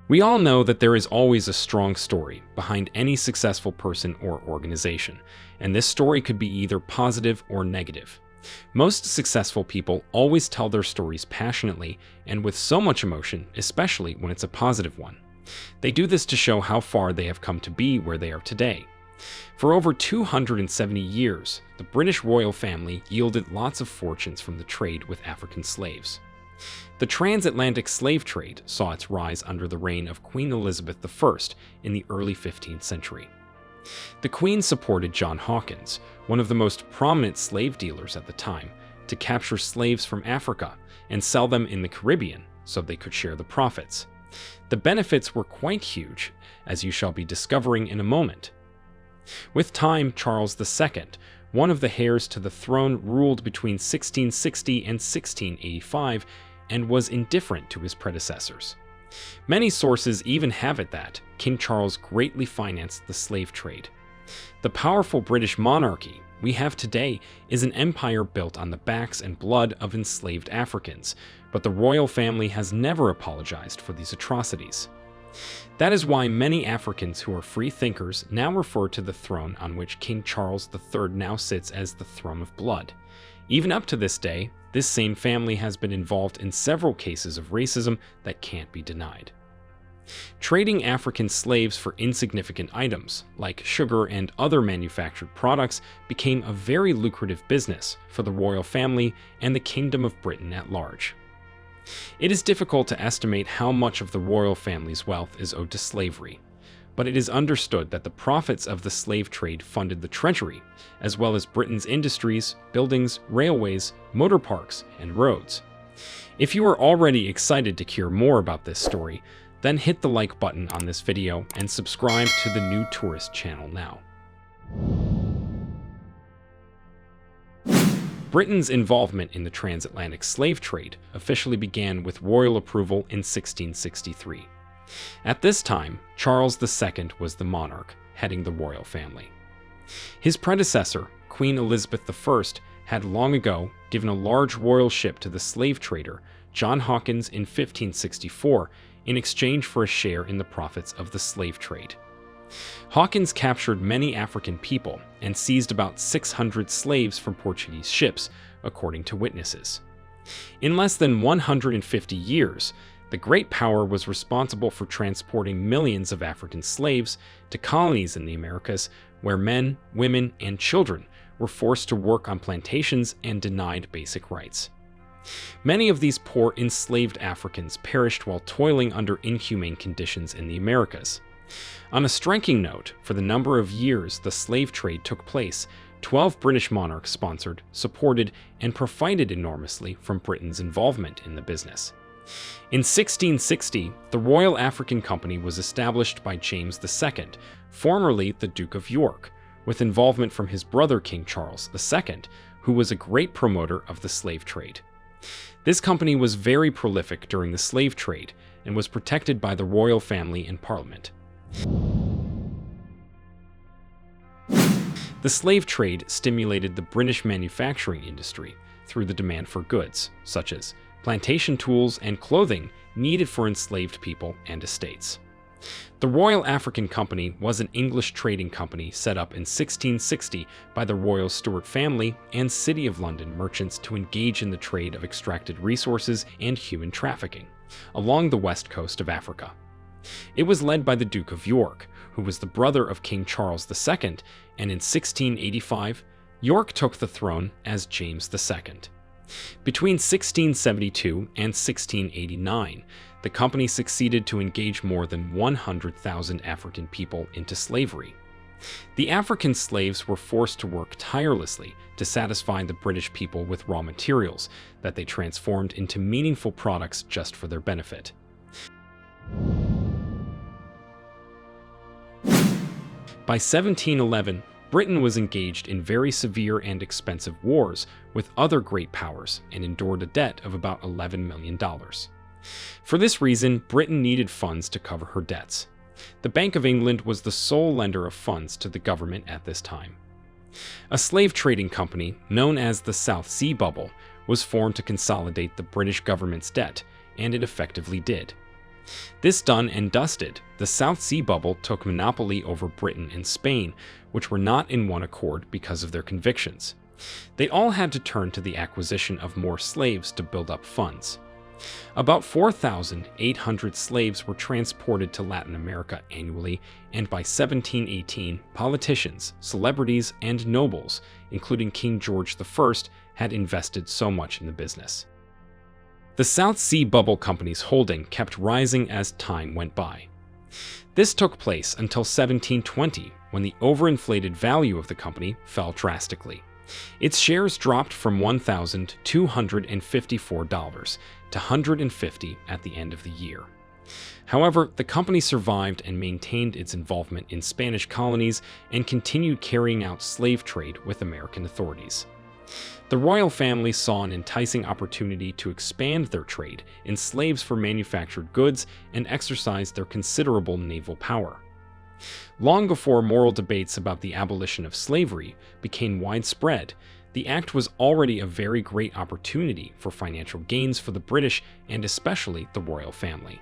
We all know that there is always a strong story behind any successful person or organization, and this story could be either positive or negative. Most successful people always tell their stories passionately and with so much emotion, especially when it's a positive one. They do this to show how far they have come to be where they are today. For over 270 years, the British royal family yielded lots of fortunes from the trade with African slaves. The transatlantic slave trade saw its rise under the reign of Queen Elizabeth I in the early 15th century. The Queen supported John Hawkins, one of the most prominent slave dealers at the time, to capture slaves from Africa and sell them in the Caribbean so they could share the profits. The benefits were quite huge, as you shall be discovering in a moment. With time, Charles II, one of the heirs to the throne, ruled between 1660 and 1685 and was indifferent to his predecessors. Many sources even have it that King Charles greatly financed the slave trade. The powerful British monarchy we have today is an empire built on the backs and blood of enslaved Africans, but the royal family has never apologized for these atrocities. That is why many Africans who are free thinkers now refer to the throne on which King Charles III now sits as the throne of blood. Even up to this day, this same family has been involved in several cases of racism that can't be denied. Trading African slaves for insignificant items, like sugar and other manufactured products, became a very lucrative business for the royal family and the Kingdom of Britain at large. It is difficult to estimate how much of the royal family's wealth is owed to slavery, but it is understood that the profits of the slave trade funded the treasury, as well as Britain's industries, buildings, railways, motor parks, and roads. If you are already excited to hear more about this story, then hit the like button on this video and subscribe to the New Tourist channel now. Britain's involvement in the transatlantic slave trade officially began with royal approval in 1663. At this time, Charles II was the monarch heading the royal family. His predecessor, Queen Elizabeth I, had long ago given a large royal ship to the slave trader John Hawkins in 1564 in exchange for a share in the profits of the slave trade. Hawkins captured many African people and seized about 600 slaves from Portuguese ships, according to witnesses. In less than 150 years, the Great Power was responsible for transporting millions of African slaves to colonies in the Americas, where men, women, and children were forced to work on plantations and denied basic rights. Many of these poor enslaved Africans perished while toiling under inhumane conditions in the Americas. On a striking note, for the number of years the slave trade took place, 12 British monarchs sponsored, supported, and profited enormously from Britain's involvement in the business. In 1660, the Royal African Company was established by James II, formerly the Duke of York, with involvement from his brother King Charles II, who was a great promoter of the slave trade. This company was very prolific during the slave trade and was protected by the royal family and parliament. The slave trade stimulated the British manufacturing industry through the demand for goods, such as plantation tools and clothing needed for enslaved people and estates. The Royal African Company was an English trading company set up in 1660 by the Royal Stuart family and City of London merchants to engage in the trade of extracted resources and human trafficking along the west coast of Africa. It was led by the Duke of York, who was the brother of King Charles II, and in 1685, York took the throne as James II. Between 1672 and 1689, the company succeeded to engage more than 100,000 African people into slavery. The African slaves were forced to work tirelessly to satisfy the British people with raw materials that they transformed into meaningful products just for their benefit. By 1711, Britain was engaged in very severe and expensive wars with other great powers and endured a debt of about $11 million. For this reason, Britain needed funds to cover her debts. The Bank of England was the sole lender of funds to the government at this time. A slave trading company, known as the South Sea Bubble, was formed to consolidate the British government's debt, and it effectively did. This done and dusted, the South Sea Bubble took monopoly over Britain and Spain, which were not in one accord because of their convictions. They all had to turn to the acquisition of more slaves to build up funds. About 4,800 slaves were transported to Latin America annually, and by 1718, politicians, celebrities, and nobles, including King George I, had invested so much in the business. The South Sea Bubble Company's holding kept rising as time went by. This took place until 1720, when the overinflated value of the company fell drastically. Its shares dropped from $1,254 to $150 at the end of the year. However, the company survived and maintained its involvement in Spanish colonies and continued carrying out slave trade with American authorities. The royal family saw an enticing opportunity to expand their trade in slaves for manufactured goods and exercise their considerable naval power. Long before moral debates about the abolition of slavery became widespread, the act was already a very great opportunity for financial gains for the British and especially the royal family.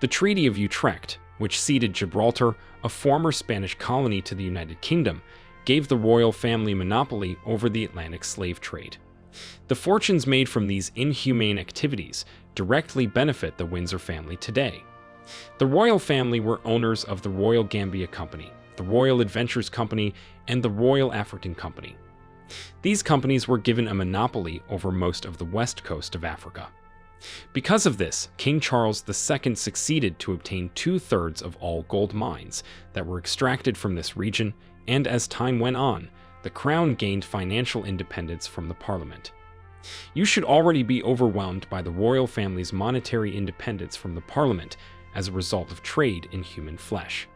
The Treaty of Utrecht, which ceded Gibraltar, a former Spanish colony, to the United Kingdom, gave the royal family monopoly over the Atlantic slave trade. The fortunes made from these inhumane activities directly benefit the Windsor family today. The royal family were owners of the Royal Gambia Company, the Royal Adventures Company, and the Royal African Company. These companies were given a monopoly over most of the west coast of Africa. Because of this, King Charles II succeeded to obtain 2/3 of all gold mines that were extracted from this region, and as time went on, the crown gained financial independence from the Parliament. You should already be overwhelmed by the royal family's monetary independence from the Parliament as a result of trade in human flesh.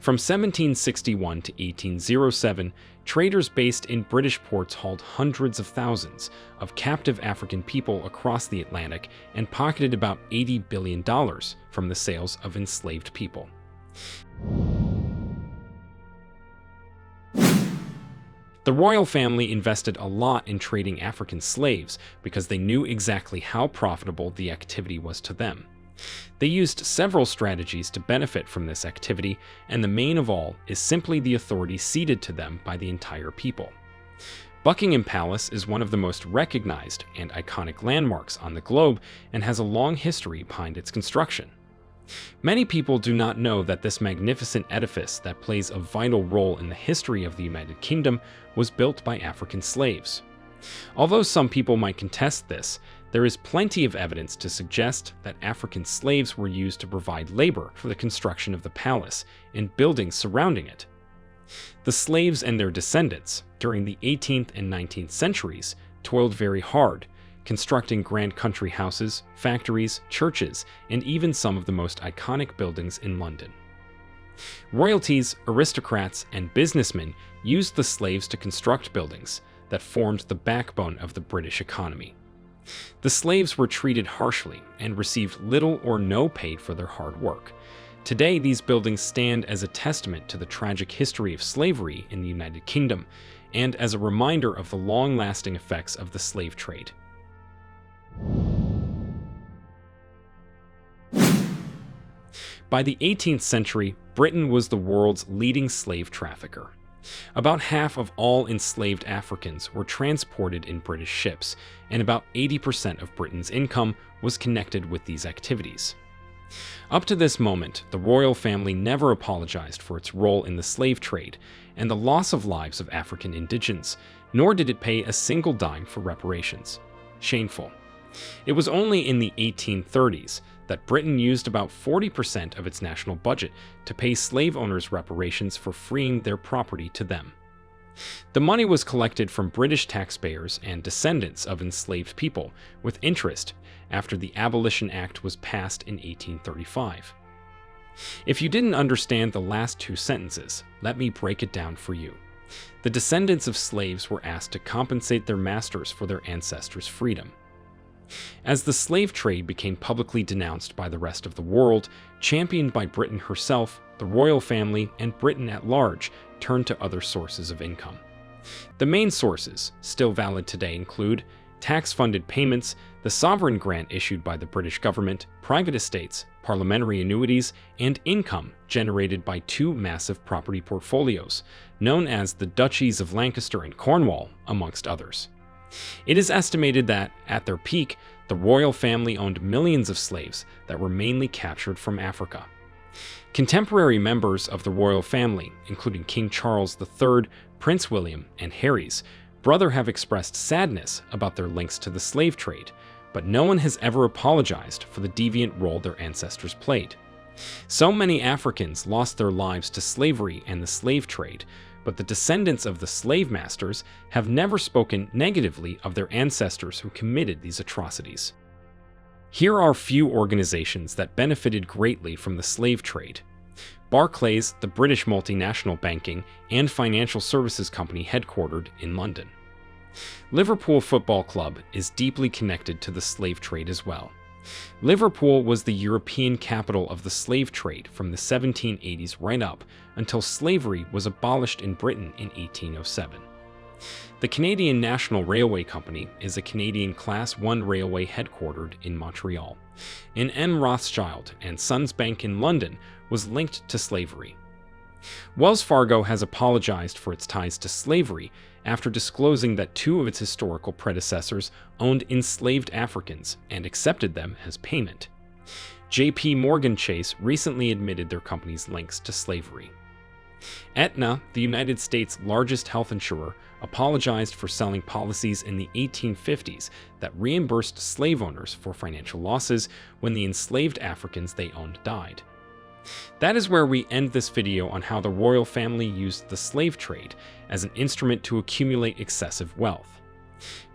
From 1761 to 1807, traders based in British ports hauled hundreds of thousands of captive African people across the Atlantic and pocketed about $80 billion from the sales of enslaved people. The royal family invested a lot in trading African slaves because they knew exactly how profitable the activity was to them. They used several strategies to benefit from this activity, and the main of all is simply the authority ceded to them by the entire people. Buckingham Palace is one of the most recognized and iconic landmarks on the globe and has a long history behind its construction. Many people do not know that this magnificent edifice that plays a vital role in the history of the United Kingdom was built by African slaves. Although some people might contest this, there is plenty of evidence to suggest that African slaves were used to provide labor for the construction of the palace and buildings surrounding it. The slaves and their descendants, during the 18th and 19th centuries, toiled very hard, constructing grand country houses, factories, churches, and even some of the most iconic buildings in London. Royalties, aristocrats, and businessmen used the slaves to construct buildings that formed the backbone of the British economy. The slaves were treated harshly and received little or no pay for their hard work. Today, these buildings stand as a testament to the tragic history of slavery in the United Kingdom and as a reminder of the long-lasting effects of the slave trade. By the 18th century, Britain was the world's leading slave trafficker. About half of all enslaved Africans were transported in British ships, and about 80% of Britain's income was connected with these activities. Up to this moment, the royal family never apologized for its role in the slave trade and the loss of lives of African indigents, nor did it pay a single dime for reparations. Shameful. It was only in the 1830s that Britain used about 40% of its national budget to pay slave owners reparations for freeing their property to them. The money was collected from British taxpayers and descendants of enslaved people with interest after the Abolition Act was passed in 1835. If you didn't understand the last two sentences, let me break it down for you. The descendants of slaves were asked to compensate their masters for their ancestors' freedom. As the slave trade became publicly denounced by the rest of the world, championed by Britain herself, the royal family, and Britain at large turned to other sources of income. The main sources, still valid today, include tax-funded payments, the sovereign grant issued by the British government, private estates, parliamentary annuities, and income generated by two massive property portfolios, known as the Duchies of Lancaster and Cornwall, amongst others. It is estimated that, at their peak, the royal family owned millions of slaves that were mainly captured from Africa. Contemporary members of the royal family, including King Charles III, Prince William, and Harry's brother, have expressed sadness about their links to the slave trade, but no one has ever apologized for the deviant role their ancestors played. So many Africans lost their lives to slavery and the slave trade, but the descendants of the slave masters have never spoken negatively of their ancestors who committed these atrocities. Here are a few organizations that benefited greatly from the slave trade. Barclays, the British multinational banking and financial services company headquartered in London. Liverpool Football Club is deeply connected to the slave trade as well. Liverpool was the European capital of the slave trade from the 1780s right up until slavery was abolished in Britain in 1807. The Canadian National Railway Company is a Canadian Class 1 railway headquartered in Montreal. And M. Rothschild and Sons Bank in London was linked to slavery. Wells Fargo has apologized for its ties to slavery after disclosing that two of its historical predecessors owned enslaved Africans and accepted them as payment. J.P. Morgan Chase recently admitted their company's links to slavery. Aetna, the United States' largest health insurer, apologized for selling policies in the 1850s that reimbursed slave owners for financial losses when the enslaved Africans they owned died. That is where we end this video on how the royal family used the slave trade as an instrument to accumulate excessive wealth.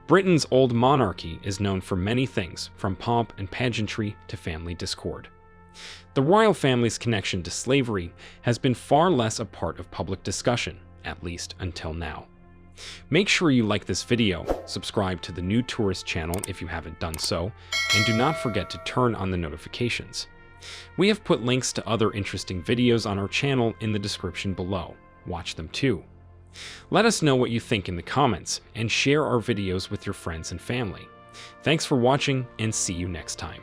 Britain's old monarchy is known for many things, from pomp and pageantry to family discord. The royal family's connection to slavery has been far less a part of public discussion, at least until now. Make sure you like this video, subscribe to the New Tourist channel if you haven't done so, and do not forget to turn on the notifications. We have put links to other interesting videos on our channel in the description below. Watch them too. Let us know what you think in the comments, and share our videos with your friends and family. Thanks for watching, and see you next time.